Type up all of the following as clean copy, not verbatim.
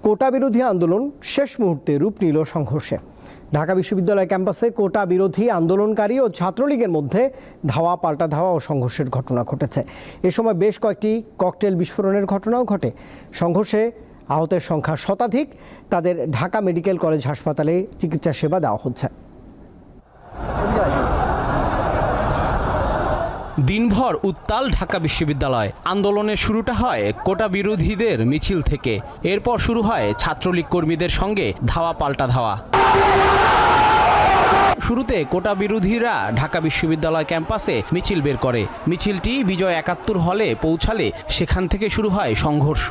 কোটা বিরোধী আন্দোলন শেষ মুহূর্তে রূপ নিল সংঘর্ষে। ঢাকা বিশ্ববিদ্যালয় ক্যাম্পাসে কোটা বিরোধী আন্দোলনকারী ও ছাত্রলীগের মধ্যে ধাওয়া পাল্টা ধাওয়া ও সংঘর্ষের ঘটনা ঘটেছে। এ সময় বেশ কয়েকটি ককটেল বিস্ফোরণের ঘটনাও ঘটে। সংঘর্ষে আহতের সংখ্যা শতাধিক। তাদের ঢাকা মেডিকেল কলেজ হাসপাতালে চিকিৎসা সেবা দেওয়া হচ্ছে। দিনভর উত্তাল ঢাকা বিশ্ববিদ্যালয়। আন্দোলনের শুরুটা হয় কোটা বিরোধীদের মিছিল থেকে। এরপর শুরু হয় ছাত্রলীগ কর্মীদের সঙ্গে ধাওয়া পাল্টা ধাওয়া। শুরুতে কোটা বিরোধীরা ঢাকা বিশ্ববিদ্যালয় ক্যাম্পাসে মিছিল বের করে। মিছিলটি বিজয় ৭১ হলে পৌঁছালে সেখান থেকে শুরু হয় সংঘর্ষ।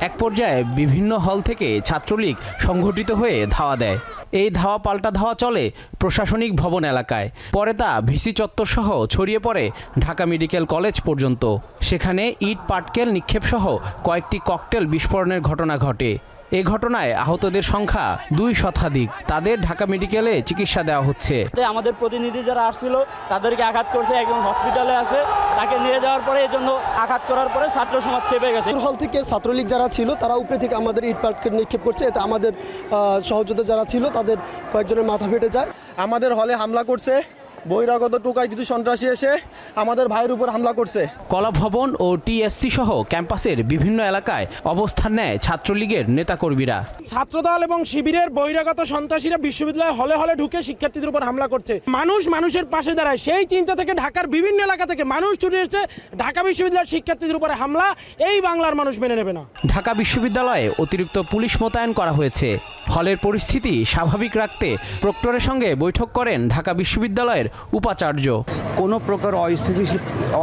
এক পর্যায়ে বিভিন্ন হল থেকে ছাত্রলীগ সংগঠিত হয়ে ধাওয়া দেয়। এই ধাওয়া পাল্টা ধাওয়া চলে প্রশাসনিক ভবন এলাকায়। পরে তা ভিসি চত্বর সহ ছড়িয়ে পড়ে ঢাকা মেডিকেল কলেজ পর্যন্ত। সেখানে ইট পাটকেল নিক্ষেপ সহ কয়েকটি ককটেল বিস্ফোরণের ঘটনা ঘটে। এ ঘটনায় আহতদের সংখ্যা ২ শতাধিক। তাদের ঢাকা মেডিকেলে চিকিৎসা দেওয়া হচ্ছে। আমাদের প্রতিনিধি যারা আসছিল তাদেরকে আঘাত করছে, একজন হসপিটালে আছে, তাকে নিয়ে যাওয়ার পরে এই জন্য আঘাত করার পরে ছাত্র সমাজ খেপে গেছে। হল থেকে ছাত্রলীগ যারা ছিল তারা উপরে থেকে আমাদের ইট পাটকেল নিক্ষেপ করছে। এতে আমাদের সহযোদ্ধা যারা ছিল তাদের কয়েকজনের মাথা ফেটে যায়। আমাদের হলে হামলা করছে বহিরাগত টোকায় কিছু সন্ত্রাসী এসে আমাদের ভাইয়ের উপর হামলা করছে। কলা ভবন ও টিএসসি সহ ক্যাম্পাসের বিভিন্ন এলাকায় অবস্থান নেয় ছাত্রলীগের নেতাকর্মীরা। ছাত্রদল এবং শিবিরের বহিরাগত সন্ত্রাসীরা বিশ্ববিদ্যালয়ে হলে হলে ঢুকে শিক্ষার্থীদের উপর হামলা করছে। মানুষ মানুষের পাশে দাঁড়ায়, সেই চিন্তা থেকে ঢাকার বিভিন্ন এলাকা থেকে মানুষ ছুটে এসেছে। ঢাকা বিশ্ববিদ্যালয়ের শিক্ষার্থীদের উপরে হামলা এই বাংলার মানুষ মেনে নেবে না। ঢাকা বিশ্ববিদ্যালয়ে অতিরিক্ত পুলিশ মোতায়েন করা হয়েছে। হলের পরিস্থিতি স্বাভাবিক রাখতে প্রক্টরের সঙ্গে বৈঠক করেন ঢাকা বিশ্ববিদ্যালয়ের উপাচার্য। কোনো প্রকার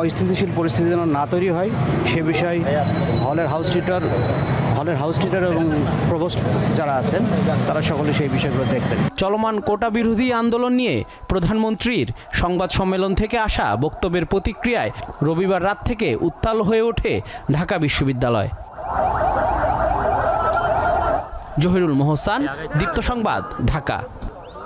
অস্থিতিশীল পরিস্থিতি যেন না তৈরি হয় সে বিষয়ে হলের হাউস টিচার এবং প্রভোস্ট যারা আছেন তারা সকলে সেই বিষয়গুলো দেখতেন। চলমান কোটা বিরোধী আন্দোলন নিয়ে প্রধানমন্ত্রীর সংবাদ সম্মেলন থেকে আসা বক্তব্যের প্রতিক্রিয়ায় রবিবার রাত থেকে উত্তাল হয়ে ওঠে ঢাকা বিশ্ববিদ্যালয়। জহিরুল মোহসান, দীপ্ত সংবাদ, ঢাকা।